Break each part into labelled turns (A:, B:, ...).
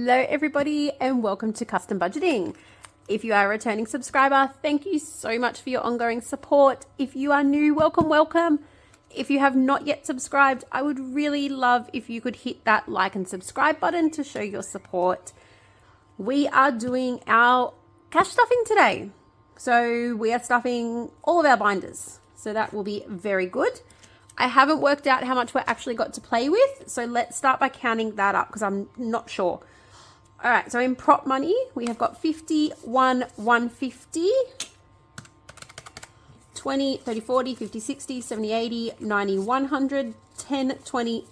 A: Hello everybody and welcome to Custom Budgeting. If you are a returning subscriber, thank you so much for your ongoing support. If you are new, welcome. If you have not yet subscribed, I would really love if you could hit that like and subscribe button to show your support. We are doing our cash stuffing today. So we are stuffing all of our binders. So that will be very good. I haven't worked out how much we're actually got to play with. So let's start by counting that up because I'm not sure. All right, so in prop money, we have got 50, 150, 20, 30, 40, 50, 60, 70, 80, 90, 100, 10, 20,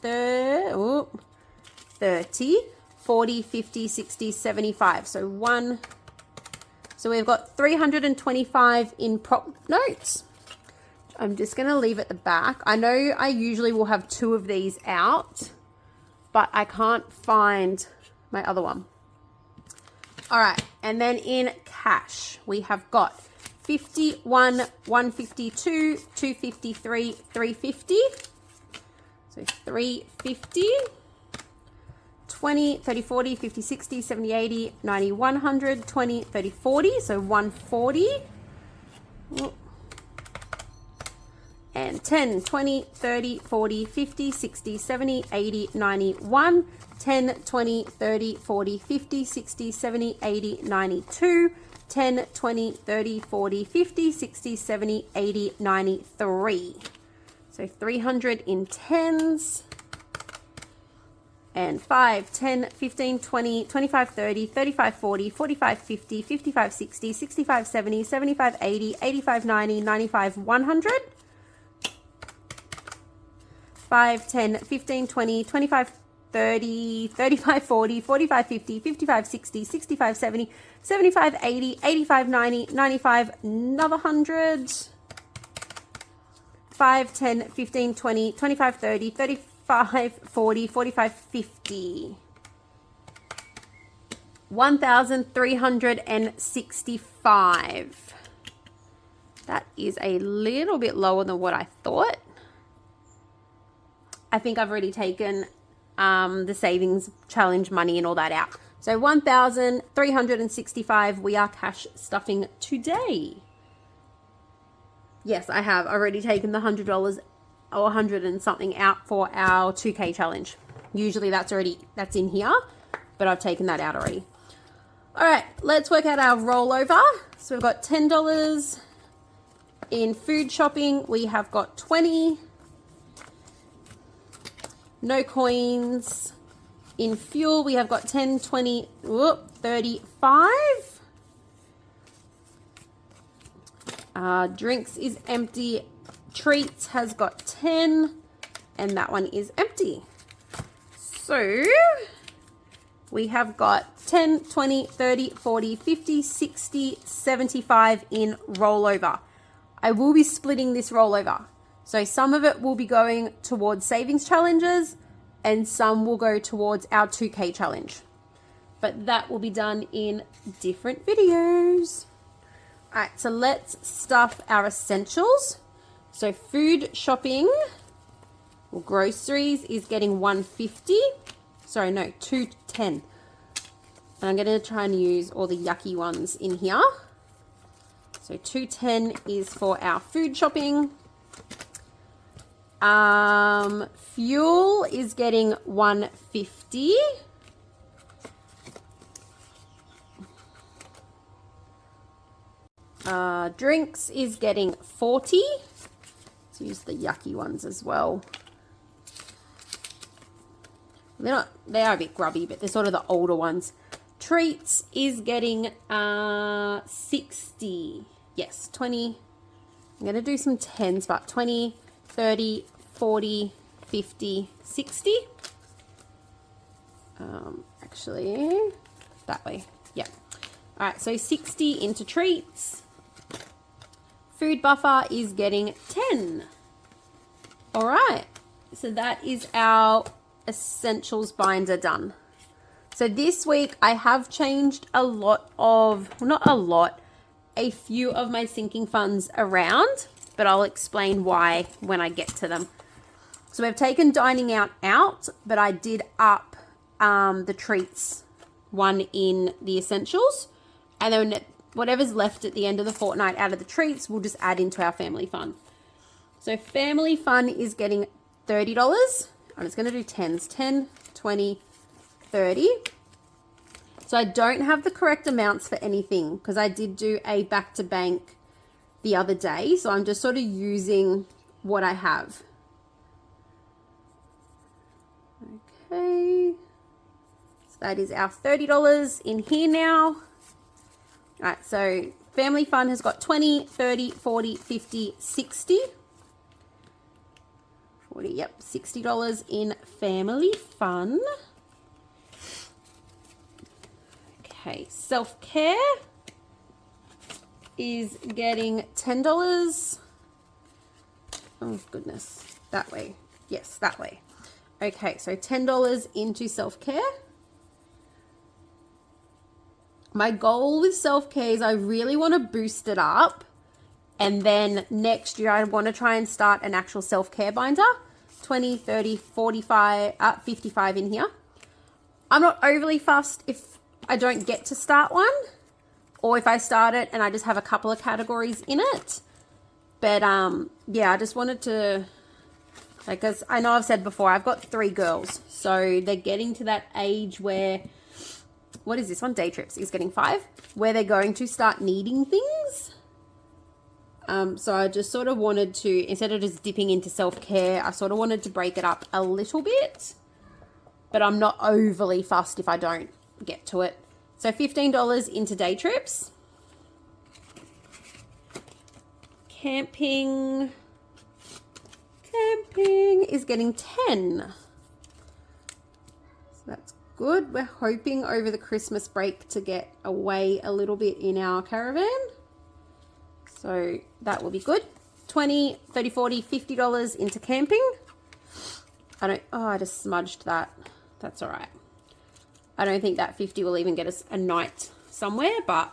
A: 30, 40, 50, 60, 75. So we've got 325 in prop notes. I'm just going to leave at the back. I know I usually will have two of these out, but I can't find my other one. All right, and then in cash, we have got 51, 152, 253, 350. So 350, 20, 30, 40, 50, 60, 70, 80, 90, 100, 20, 30, 40. So 140. And 10, 20, 30, 40, 50, 60, 70, 80, 90, 1, 10, 20, 30, 40, 50, 60, 70, 80, 92, 10, 20, 30, 40, 50, 60, 70, 80, 93. So 300 in tens. And 5, 10, 15, 20, 25, 30, 35, 40, 45, 50, 55, 60, 65, 70, 75, 80, 85, 90, 95, 100. 5, 10, 15, 20, 25, 30, 35, 40, 45, 50, 55, 60, 65, 70, 75, 80, 85, 90, 95, another 100. 5, 10, 15, 20, 25, 30, 35, 40, 45, 50. 1,365. That is a little bit lower than what I thought. I think I've already taken the savings challenge money and all that out. So 1,365 we are cash stuffing today. Yes, I have already taken the $100 or 100 and something out for our 2K challenge. Usually that's in here, but I've taken that out already. All right, let's work out our rollover. So we've got $10 in food shopping. We have got 20. No coins. In fuel, we have got 10, 20, 35. Drinks is empty. Treats has got 10, and that one is empty. So we have got 10, 20, 30, 40, 50, 60, 75 in rollover. I will be splitting this rollover. So some of it will be going towards savings challenges and some will go towards our 2K challenge. But that will be done in different videos. All right, so let's stuff our essentials. So food shopping or groceries is getting 150. Sorry, no, 210. And I'm going to try and use all the yucky ones in here. So 210 is for our food shopping. Fuel is getting 150. Drinks is getting 40. Let's use the yucky ones as well. They are a bit grubby, but they're sort of the older ones. Treats is getting 60. Yes, 20. I'm going to do some tens, but 20, 30, 40, 50, 60. Actually, that way. Yeah. All right, so 60 into treats. Food buffer is getting 10. All right, so that is our essentials binder done. So this week I have changed a few of my sinking funds around, but I'll explain why when I get to them. So we've taken dining out, but I did up the treats one in the essentials. And then whatever's left at the end of the fortnight out of the treats, we'll just add into our family fun. So family fun is getting $30. I'm just going to do 10s. 10, 20, 30. So I don't have the correct amounts for anything because I did do a back to bank the other day. So I'm just sort of using what I have. Okay. So that is our $30 in here now. All right. So family fun has got 20, 30, 40, 50, 60. 40, yep, $60 in family fun. Okay, self-care is getting $10. Oh, goodness. That way. Yes, that way. Okay, so $10 into self-care. My goal with self-care is I really want to boost it up. And then next year, I want to try and start an actual self-care binder. 20, 30, 45, 55 in here. I'm not overly fussed if I don't get to start one, or if I start it and I just have a couple of categories in it. But yeah, I just wanted to, because I know I've said before, I've got 3 girls, so they're getting to that age where, what is this one? Day trips is getting 5, where they're going to start needing things. So I just sort of wanted to, instead of just dipping into self-care, I sort of wanted to break it up a little bit, but I'm not overly fussed if I don't get to it. So $15 into day trips. Camping is getting 10. So that's good. We're hoping over the Christmas break to get away a little bit in our caravan. So that will be good. 20, 30, 40, $50 into camping. I just smudged that. That's all right. I don't think that 50 will even get us a night somewhere, but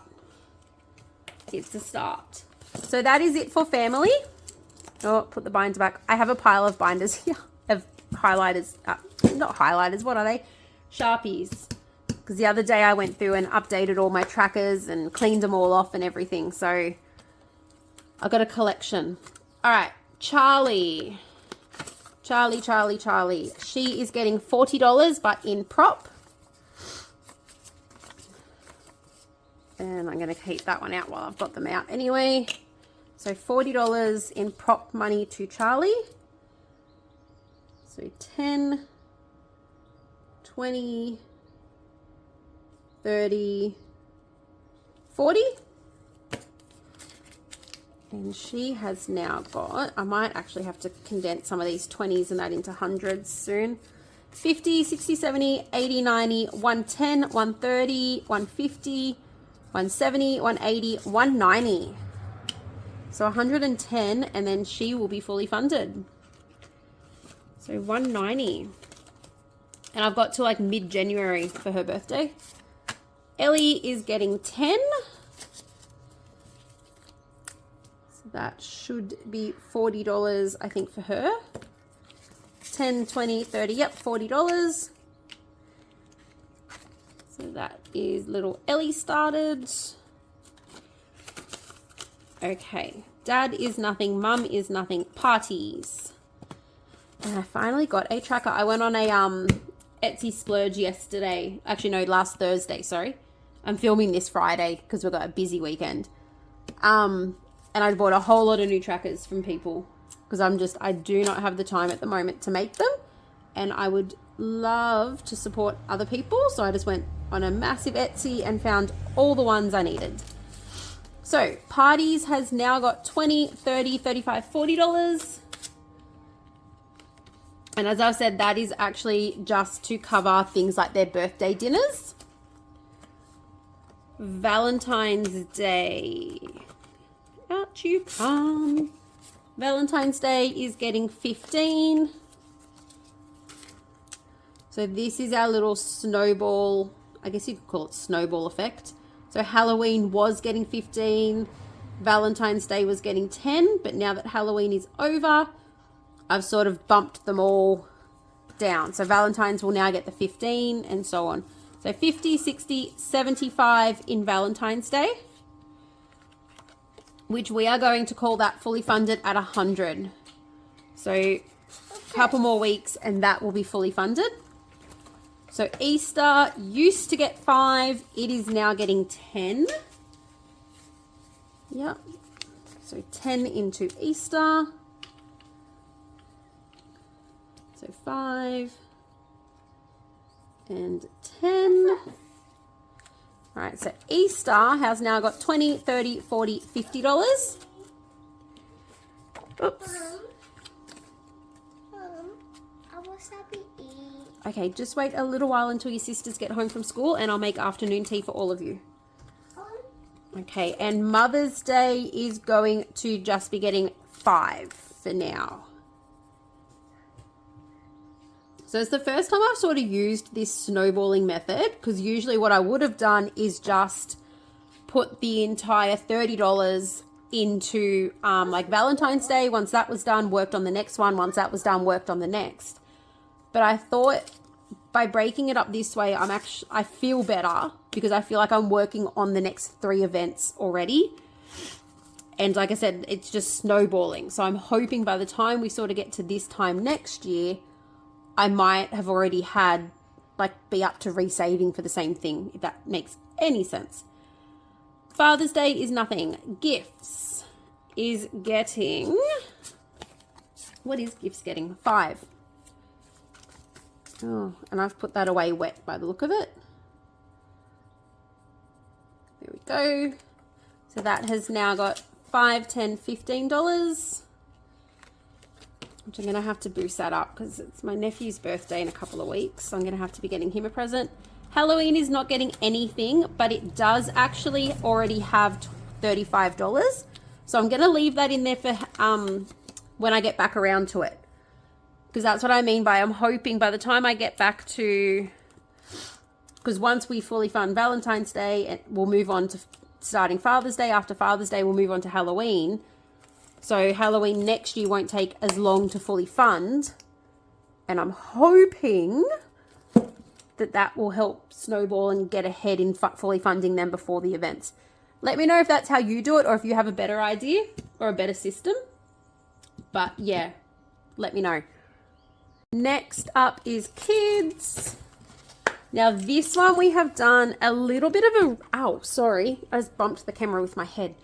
A: it's a start. So that is it for family. Oh, put the binders back. I have a pile of binders here of highlighters. Not highlighters, what are they? Sharpies. Because the other day I went through and updated all my trackers and cleaned them all off and everything. So I got a collection. All right, Charlie. She is getting $40, but in prop. And I'm going to keep that one out while I've got them out anyway. So $40 in prop money to Charlie. So 10, 20, 30, 40. And she has now got, I might actually have to condense some of these 20s and that into hundreds soon. 50, 60, 70, 80, 90, 110, 130, 150, 170, 180, 190. So 110, and then she will be fully funded. So 190. And I've got to like mid-January for her birthday. Ellie is getting 10. So that should be $40, I think, for her. 10, 20, 30, yep, $40. So that is little Ellie started. Okay, Dad is nothing, Mum is nothing, parties. And I finally got a tracker. I went on a Etsy splurge yesterday. Actually, no, last Thursday, sorry. I'm filming this Friday because we've got a busy weekend. And I bought a whole lot of new trackers from people because I do not have the time at the moment to make them. And I would love to support other people. So I just went on a massive Etsy and found all the ones I needed. So parties has now got $20, $30, $35, $40. And as I've said, that is actually just to cover things like their birthday dinners. Valentine's Day. Out you come. Valentine's Day is getting 15. So this is our little snowball, I guess you could call it snowball effect. So Halloween was getting 15. Valentine's Day was getting 10. But now that Halloween is over, I've sort of bumped them all down. So Valentine's will now get the 15 and so on. So 50, 60, 75 in Valentine's Day, which we are going to call that fully funded at 100. So a couple more weeks and that will be fully funded. So Easter used to get 5. It is now getting 10. Yep. So 10 into Easter. So 5 and 10. All right, so Easter has now got $20, $30, $40, $50. Oops. Okay, just wait a little while until your sisters get home from school and I'll make afternoon tea for all of you. Okay, and Mother's Day is going to just be getting 5 for now. So it's the first time I've sort of used this snowballing method, because usually what I would have done is just put the entire $30 into like Valentine's Day. Once that was done, worked on the next one. Once that was done, worked on the next. But I thought by breaking it up this way, I feel better because I feel like I'm working on the next 3 events already. And like I said, it's just snowballing. So I'm hoping by the time we sort of get to this time next year, I might have already had, like, be up to resaving for the same thing, if that makes any sense. Father's Day is nothing. Gifts is getting, what is gifts getting? 5. Oh, and I've put that away wet by the look of it. There we go. So that has now got $5, $10, $15. Which I'm going to have to boost that up because it's my nephew's birthday in a couple of weeks. So I'm going to have to be getting him a present. Halloween is not getting anything, but it does actually already have $35. So I'm going to leave that in there for when I get back around to it. Because that's what I mean by I'm hoping by the time I get back to... Because once we fully fund Valentine's Day, we'll move on to starting Father's Day. After Father's Day, we'll move on to Halloween. So Halloween next year won't take as long to fully fund. And I'm hoping that that will help snowball and get ahead in fully funding them before the events. Let me know if that's how you do it or if you have a better idea or a better system. But yeah, let me know. Next up is kids. Now this one we have done a little bit of a... Ow, sorry. I just bumped the camera with my head.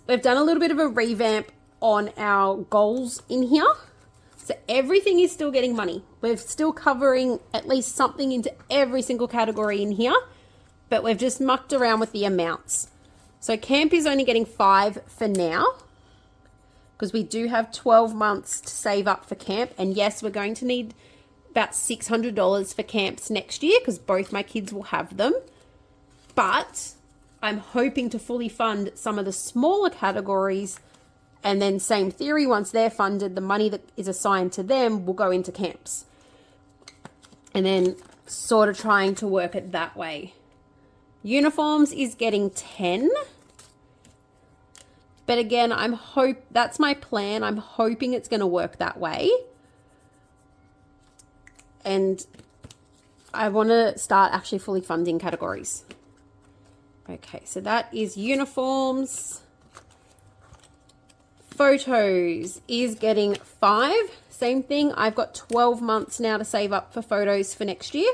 A: We've done a little bit of a revamp on our goals in here. So everything is still getting money. We're still covering at least something into every single category in here, but we've just mucked around with the amounts. So camp is only getting 5 for now because we do have 12 months to save up for camp. And yes, we're going to need about $600 for camps next year because both my kids will have them. But I'm hoping to fully fund some of the smaller categories, and then same theory, once they're funded, the money that is assigned to them will go into camps. And then sort of trying to work it that way. Uniforms is getting 10. But again, that's my plan. I'm hoping it's going to work that way. And I want to start actually fully funding categories. Okay, so that is uniforms. Photos is getting 5. Same thing. I've got 12 months now to save up for photos for next year.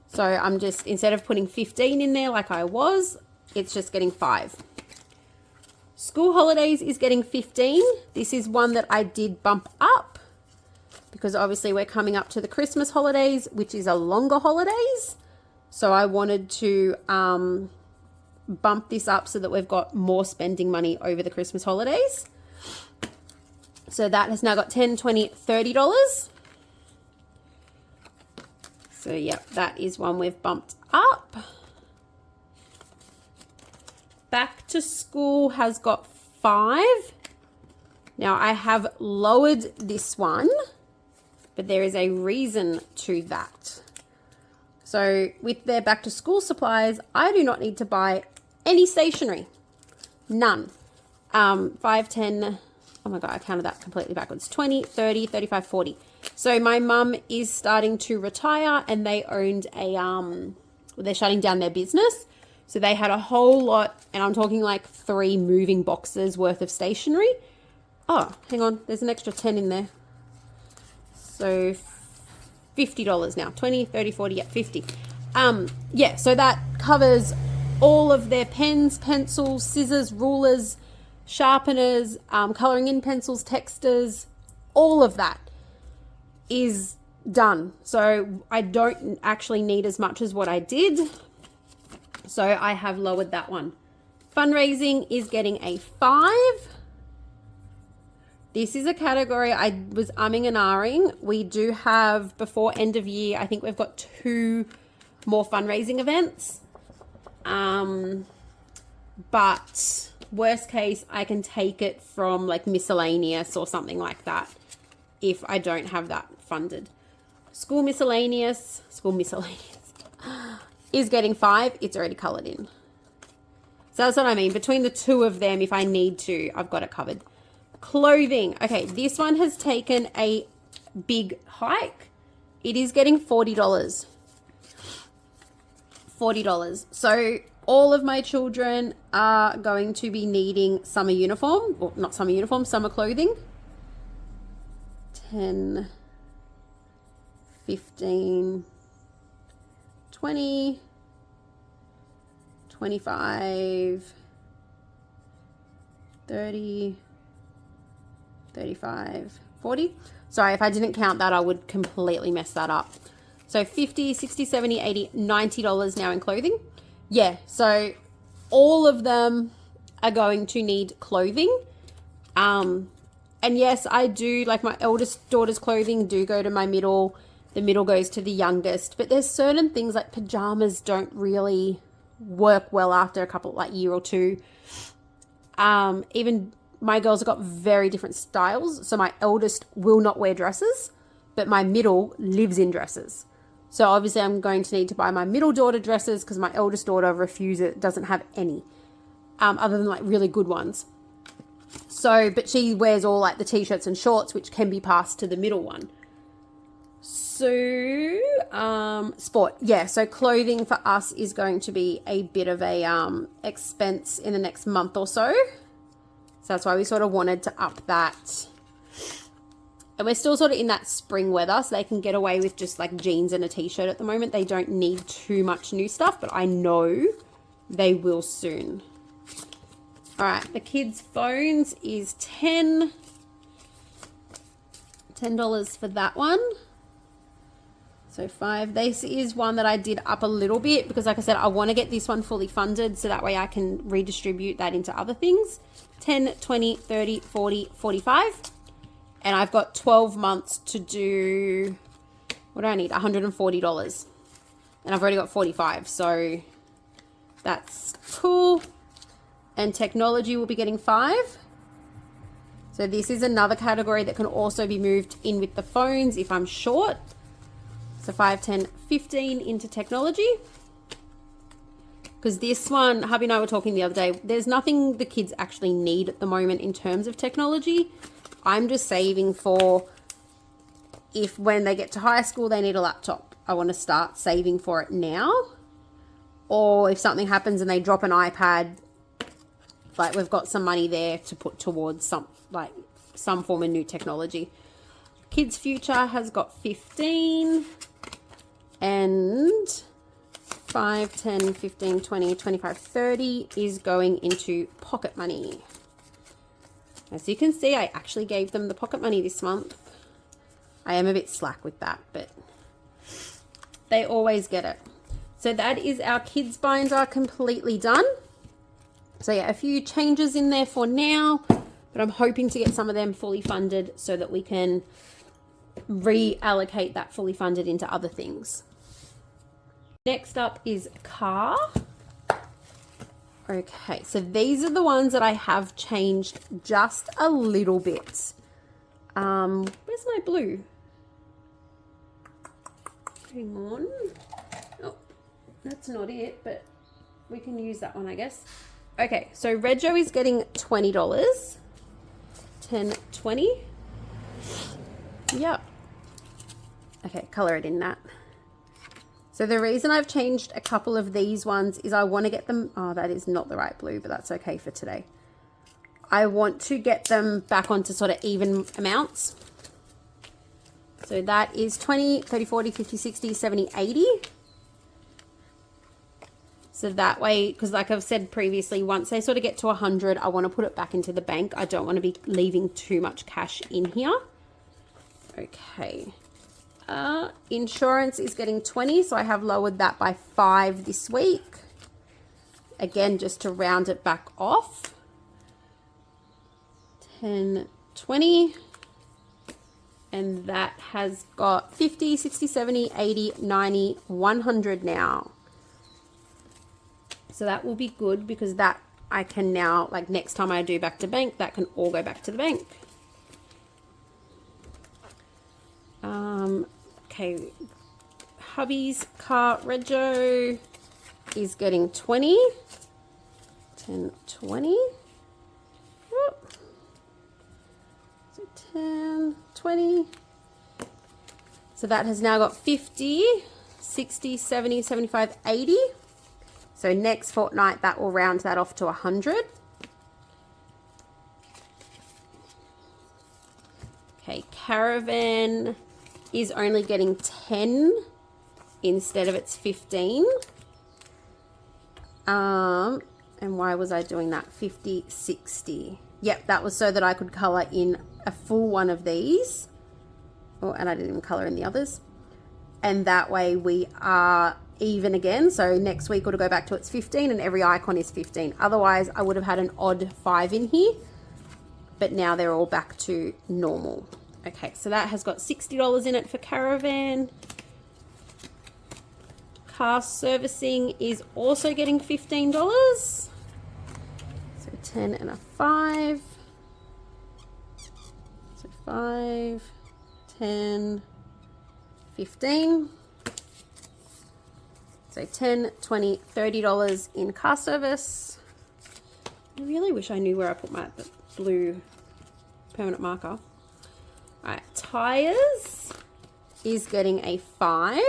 A: So I'm just, instead of putting 15 in there like I was, it's just getting 5. School holidays is getting 15. This is one that I did bump up because obviously we're coming up to the Christmas holidays, which is a longer holidays. So I wanted to bump this up so that we've got more spending money over the Christmas holidays. So that has now got $10, $20, $30. So yeah, that is one we've bumped up. Back to school has got 5. Now I have lowered this one, but there is a reason to that. So with their back to school supplies, I do not need to buy any stationery. None. 5, 10, Oh my God, I counted that completely backwards. 20, 30, 35, 40. So my mum is starting to retire, and they owned they're shutting down their business. So they had a whole lot, and I'm talking like 3 moving boxes worth of stationery. Oh, hang on. There's an extra 10 in there. So $50 now. 20, 30, 40, yeah, 50. Yeah, so that covers all of their pens, pencils, scissors, rulers, sharpeners, colouring in pencils, texters, all of that is done. So I don't actually need as much as what I did. So I have lowered that one. Fundraising is getting a 5. This is a category I was umming and ahhing. We do have, before end of year, I think we've got 2 more fundraising events. But worst case, I can take it from like miscellaneous or something like that if I don't have that funded. School miscellaneous is getting 5. It's already coloured in. So that's what I mean. Between the 2 of them, if I need to, I've got it covered. Clothing. Okay, this one has taken a big hike. It is getting $40. $40. So all of my children are going to be needing summer uniform, or not summer uniform, summer clothing. 10, 15, 20, 25, 30, 35, 40. Sorry, if I didn't count that, I would completely mess that up. So 50, 60, 70, 80, $90 now in clothing. Yeah, so all of them are going to need clothing. And yes, I do, like my eldest daughter's clothing do go to my middle. The middle goes to the youngest. But there's certain things like pajamas don't really work well after a couple, like year or 2. Even my girls have got very different styles. So my eldest will not wear dresses, but my middle lives in dresses. So obviously I'm going to need to buy my middle daughter dresses because my eldest daughter refuses, doesn't have any, other than like really good ones. So, but she wears all like the t-shirts and shorts, which can be passed to the middle one. So, sport. Yeah, so clothing for us is going to be a bit of a expense in the next month or so. So that's why we sort of wanted to up that. And we're still sort of in that spring weather, so they can get away with just like jeans and a t-shirt at the moment. They don't need too much new stuff, but I know they will soon. All right, the kids' phones is $10 for that one. So 5. This is one that I did up a little bit because, like I said, I want to get this one fully funded so that way I can redistribute that into other things. 10, 20, 30, 40, 45. And I've got 12 months to do, what do I need? $140. And I've already got 45. So that's cool. And technology will be getting 5. So this is another category that can also be moved in with the phones if I'm short. So 5, 10, 15 into technology. Because this one, hubby and I were talking the other day, there's nothing the kids actually need at the moment in terms of technology. I'm just saving for if when they get to high school, they need a laptop. I want to start saving for it now. Or if something happens and they drop an iPad, like we've got some money there to put towards some form of new technology. Kids Future has got 15 and 5, 10, 15, 20, 25, 30 is going into pocket money. As you can see, I actually gave them the pocket money this month. I am a bit slack with that, but they always get it. So that is our kids binder completely done. So yeah, a few changes in there for now, but I'm hoping to get some of them fully funded so that we can reallocate that fully funded into other things. Next up is car. Okay, so these are the ones that I have changed just a little bit. Where's my blue? Hang on. Oh, that's not it, but we can use that one, I guess. Okay, so Rego is getting $20. 10.20. Yep. Okay, color it in that. So the reason I've changed a couple of these ones is I want to get them, oh, that is not the right blue, but that's okay for today. I want to get them back onto sort of even amounts. So that is 20, 30, 40, 50, 60, 70, 80. So that way, because like I've said previously, once they sort of get to 100, I want to put it back into the bank. I don't want to be leaving too much cash in here. Okay. Insurance is getting 20, so I have lowered that by 5 this week. Again, just to round it back off. 10, 20. And that has got 50, 60, 70, 80, 90, 100 now. So that will be good because that I can now, like next time I do back to bank, that can all go back to the bank. Okay, hubby's car rego is getting 20. 10, 20. Whoop. So 10, 20. So that has now got 50, 60, 70, 75, 80. So next fortnight, that will round that off to 100. Okay, caravan is only getting 10 instead of its 15. And why was I doing that? 50, 60. Yep, that was so that I could color in a full one of these. Oh, and I didn't even color in the others. And that way we are even again. So next week it'll go back to its 15 and every icon is 15. Otherwise I would have had an odd 5 in here, but now they're all back to normal. Okay, so that has got $60 in it for caravan. Car servicing is also getting $15. So 10 and a 5. So 5, 10, 15. So 10, 20, $30 in car service. I really wish I knew where I put my blue permanent marker. All right, tires is getting a 5.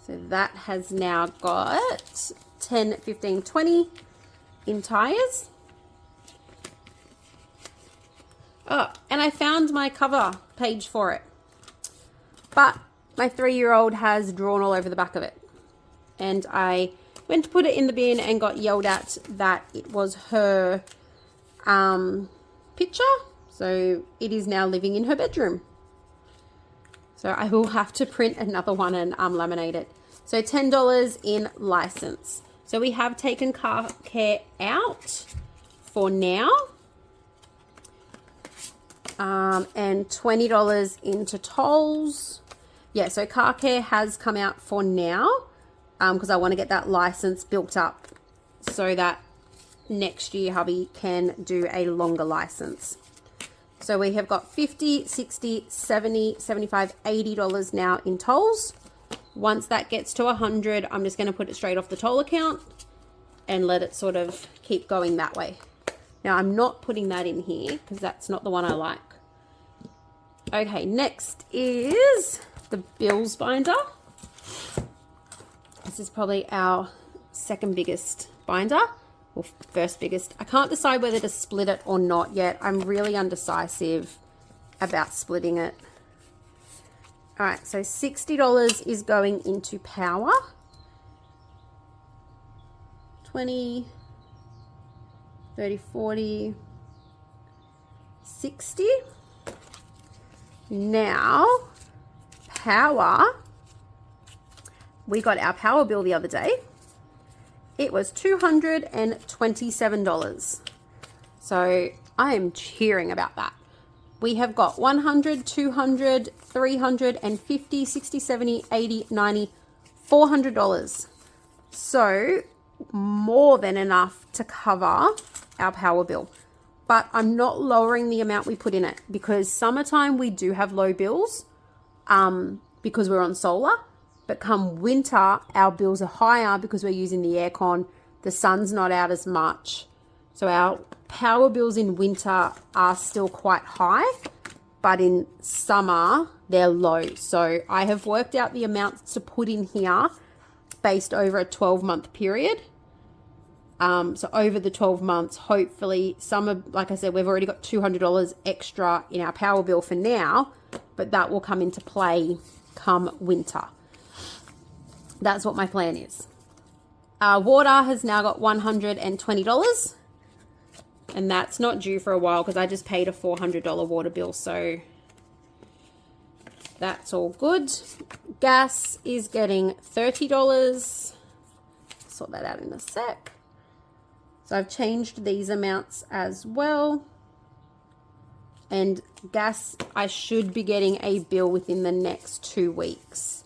A: So that has now got 10, 15, 20 in tires. Oh, and I found my cover page for it. But my 3-year-old has drawn all over the back of it. And I went to put it in the bin and got yelled at that it was her picture. So it is now living in her bedroom. So I will have to print another one and laminate it. So $10 in license. So we have taken car care out for now. And $20 into tolls. Yeah, so car care has come out for now because I want to get that license built up so that next year hubby can do a longer license. So we have got $50, $60, $70, $75, $80 now in tolls. Once that gets to 100, I'm just going to put it straight off the toll account and let it sort of keep going that way. Now I'm not putting that in here because that's not the one I like. Okay, next is the bills binder. This is probably our second biggest binder, or first biggest. I can't decide whether to split it or not yet. I'm really undecisive about splitting it. All right, so $60 is going into power. 20, 30, 40, 60. Now, power, we got our power bill the other day. It was $227. So I am cheering about that. We have got 100, 200, 350, 60, 70, 80, 90, $400. So more than enough to cover our power bill. But I'm not lowering the amount we put in it because summertime we do have low bills because we're on solar. But come winter, our bills are higher because we're using the aircon, the sun's not out as much. So our power bills in winter are still quite high, but in summer they're low. So I have worked out the amounts to put in here based over a 12-month period. So over the 12 months, hopefully summer, like I said, we've already got $200 extra in our power bill for now, but that will come into play come winter. That's what my plan is. Water has now got $120, and that's not due for a while because I just paid a $400 water bill, so that's all good. Gas is getting $30. Sort that out in a sec. So I've changed these amounts as well. And gas, I should be getting a bill within the next 2 weeks.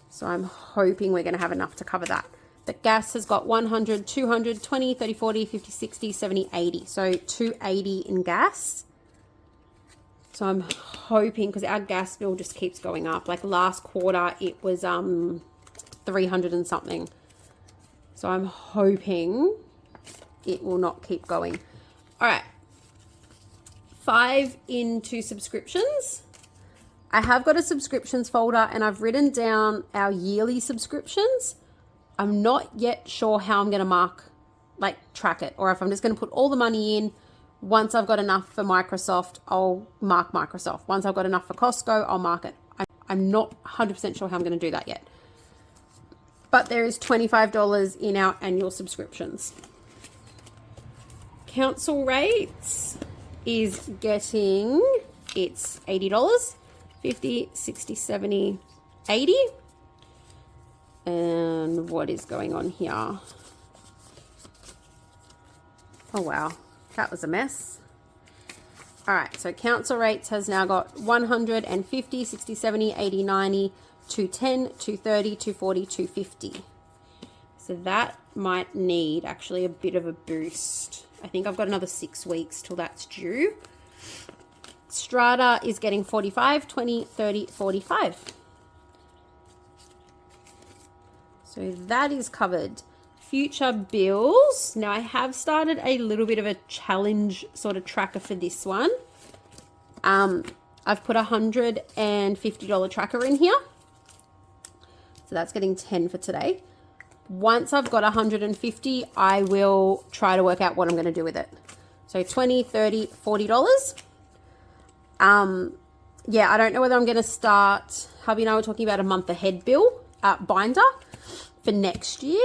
A: So I'm hoping we're going to have enough to cover that. But gas has got 100, 200, 20, 30, 40, 50, 60, 70, 80. So 280 in gas. So I'm hoping, because our gas bill just keeps going up. Like last quarter, it was 300 and something. So I'm hoping it will not keep going. All right. 5 into subscriptions. I have got a subscriptions folder and I've written down our yearly subscriptions. I'm not yet sure how I'm going to track it, or if I'm just going to put all the money in. Once I've got enough for Microsoft, I'll mark Microsoft. Once I've got enough for Costco, I'll mark it. I'm not 100% sure how I'm going to do that yet. But there is $25 in our annual subscriptions. Council rates is getting, it's $80, 50, 60, 70, 80. And what is going on here? Oh, wow. That was a mess. All right. So council rates has now got 150, 60, 70, 80, 90, 210, 230, 240, 250. So that might need actually a bit of a boost. I think I've got another 6 weeks till that's due. Strata is getting 45, 20, 30, 45. So that is covered. Future bills. Now I have started a little bit of a challenge sort of tracker for this one. I've put a $150 tracker in here. So that's getting 10 for today. Once I've got 150, I will try to work out what I'm going to do with it. So 20, 30, $40. Yeah, I don't know whether I'm going to start. Hubby and I were talking about a month ahead bill binder for next year.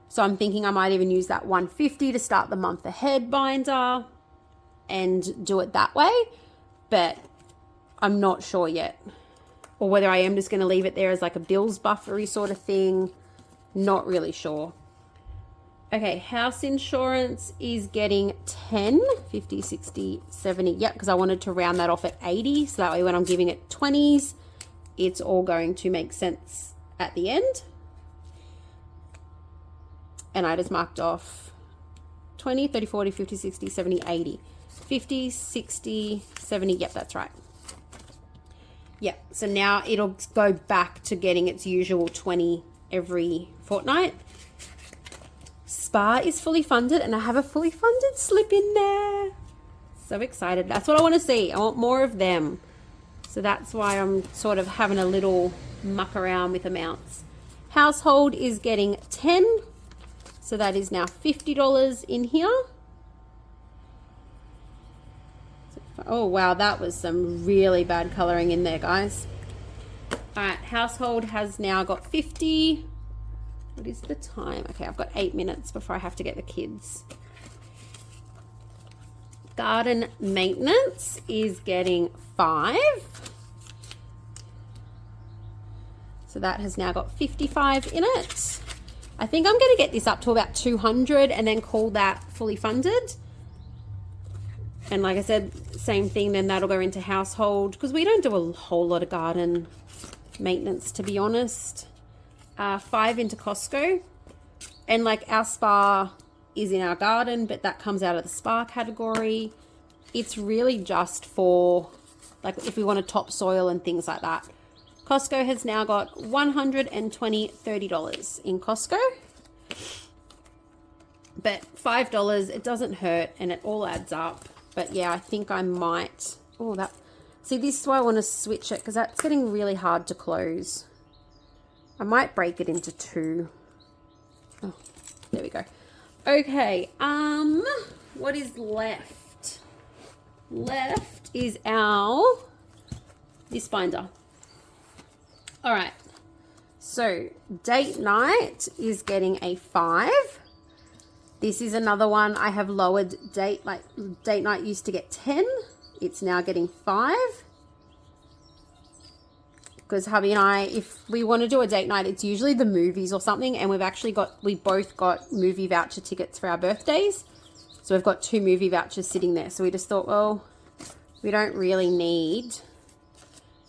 A: So I'm thinking I might even use that 150 to start the month ahead binder and do it that way. But I'm not sure yet. Or whether I am just going to leave it there as like a bills buffery sort of thing. Not really sure. Okay, house insurance is getting 10, 50, 60, 70. Yep, because I wanted to round that off at 80. So that way when I'm giving it 20s, it's all going to make sense at the end. And I just marked off 20, 30, 40, 50, 60, 70, 80. 50, 60, 70. Yep, that's right. Yep, so now it'll go back to getting its usual 20 every fortnight. Spa is fully funded and I have a fully funded slip in there. So excited. That's what I want to see. I want more of them. So that's why I'm sort of having a little muck around with amounts. Household is getting 10. So that is now $50 in here. Oh, wow. That was some really bad coloring in there, guys. All right. Household has now got 50. What is the time? Okay, I've got 8 minutes before I have to get the kids. Garden maintenance is getting 5. So that has now got 55 in it. I think I'm going to get this up to about 200 and then call that fully funded. And like I said, same thing, then that'll go into household because we don't do a whole lot of garden maintenance, to be honest. 5 into Costco. And like our spa is in our garden, but that comes out of the spa category. It's really just for like if we want to topsoil and things like that. Costco has now got $120, $30 in Costco. But $5, it doesn't hurt and it all adds up. But yeah, I think I might. Oh, that. See, this is why I want to switch it because that's getting really hard to close. I might break it into two. Oh, there we go. Okay, what is left? Left is this binder. All right. So, date night is getting a 5. This is another one I have lowered date night used to get 10. It's now getting 5. Because hubby and I, if we want to do a date night, it's usually the movies or something. And we both got movie voucher tickets for our birthdays. So we've got 2 movie vouchers sitting there. So we just thought, well, we don't really need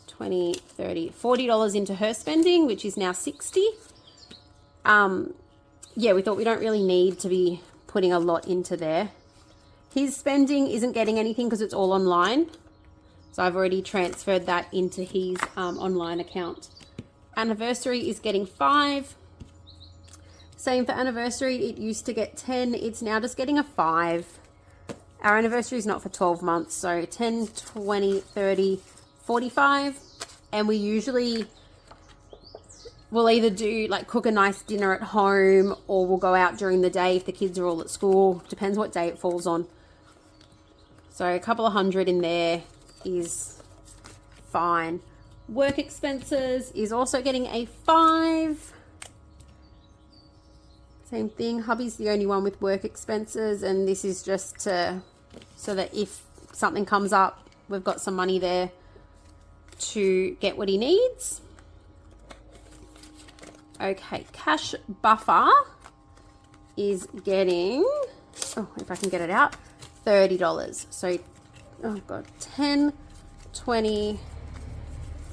A: $20, $30, $40 into her spending, which is now $60. Yeah, we thought we don't really need to be putting a lot into there. His spending isn't getting anything because it's all online. So I've already transferred that into his online account. Anniversary is getting 5. Same for anniversary. It used to get 10. It's now just getting a 5. Our anniversary is not for 12 months. So 10, 20, 30, 45. And we usually will either do cook a nice dinner at home or we'll go out during the day if the kids are all at school. Depends what day it falls on. So a couple of $100 in there is fine. Work expenses is also getting a 5. Same thing. Hubby's the only one with work expenses, and this is just so that if something comes up, we've got some money there to get what he needs. Okay, cash buffer is getting, if I can get it out, $30. So, oh God, $10, $20,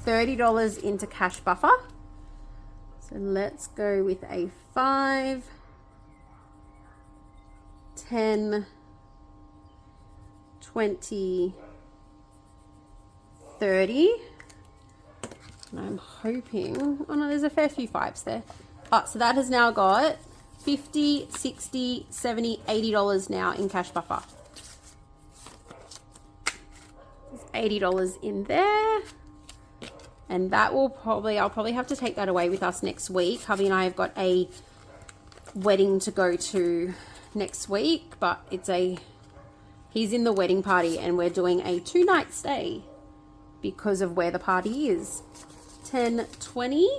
A: $30 into cash buffer. So let's go with a 5, 10, 20, 30. And I'm hoping, oh no, there's a fair few 5s there. So that has now got $50, $60, $70, $80 now in cash buffer. There's $80 in there. And that will I'll probably have to take that away with us next week. Hubby and I have got a wedding to go to next week, but he's in the wedding party and we're doing a 2-night stay because of where the party is. 10, 20.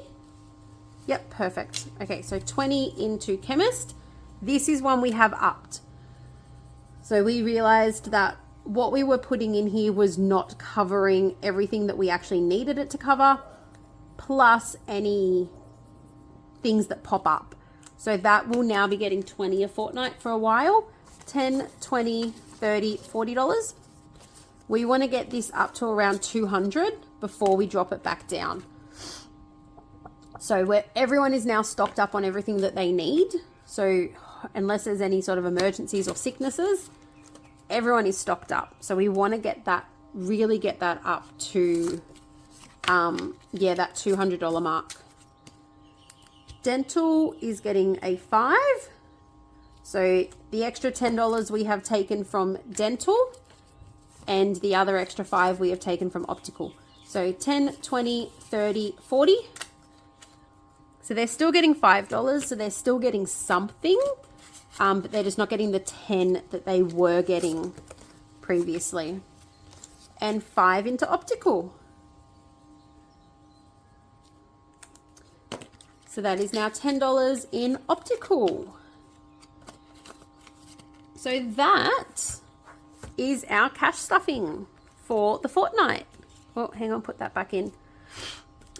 A: Yep, perfect. Okay, so 20 into chemist. This is one we have upped. So we realized that what we were putting in here was not covering everything that we actually needed it to cover, plus any things that pop up. So that will now be getting 20 a fortnight for a while. 10, 20, 30, $40. We want to get this up to around 200 before we drop it back down. So everyone is now stocked up on everything that they need. So unless there's any sort of emergencies or sicknesses, everyone is stocked up. So we want to really get that up to, that $200 mark. Dental is getting a 5. So the extra $10 we have taken from dental and the other extra 5 we have taken from optical. So 10, 20, 30, 40. So they're still getting $5. So they're still getting something, but they're just not getting the 10 that they were getting previously. And 5 into optical. So that is now $10 in optical. So that is our cash stuffing for the fortnight. Oh, hang on, put that back in.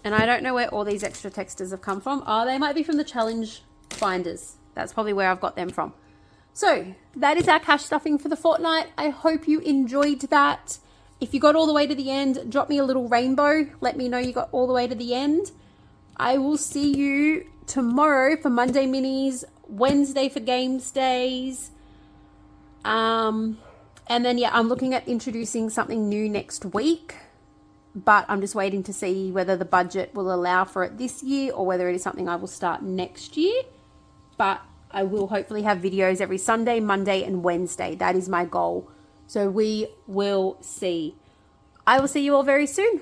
A: And I don't know where all these extra textures have come from. Oh, they might be from the challenge binders. That's probably where I've got them from. So that is our cash stuffing for the fortnight. I hope you enjoyed that. If you got all the way to the end, drop me a little rainbow. Let me know you got all the way to the end. I will see you tomorrow for Monday Minis, Wednesday for Games Days. And then, I'm looking at introducing something new next week. But I'm just waiting to see whether the budget will allow for it this year or whether it is something I will start next year. But I will hopefully have videos every Sunday, Monday, and Wednesday. That is my goal. So we will see. I will see you all very soon.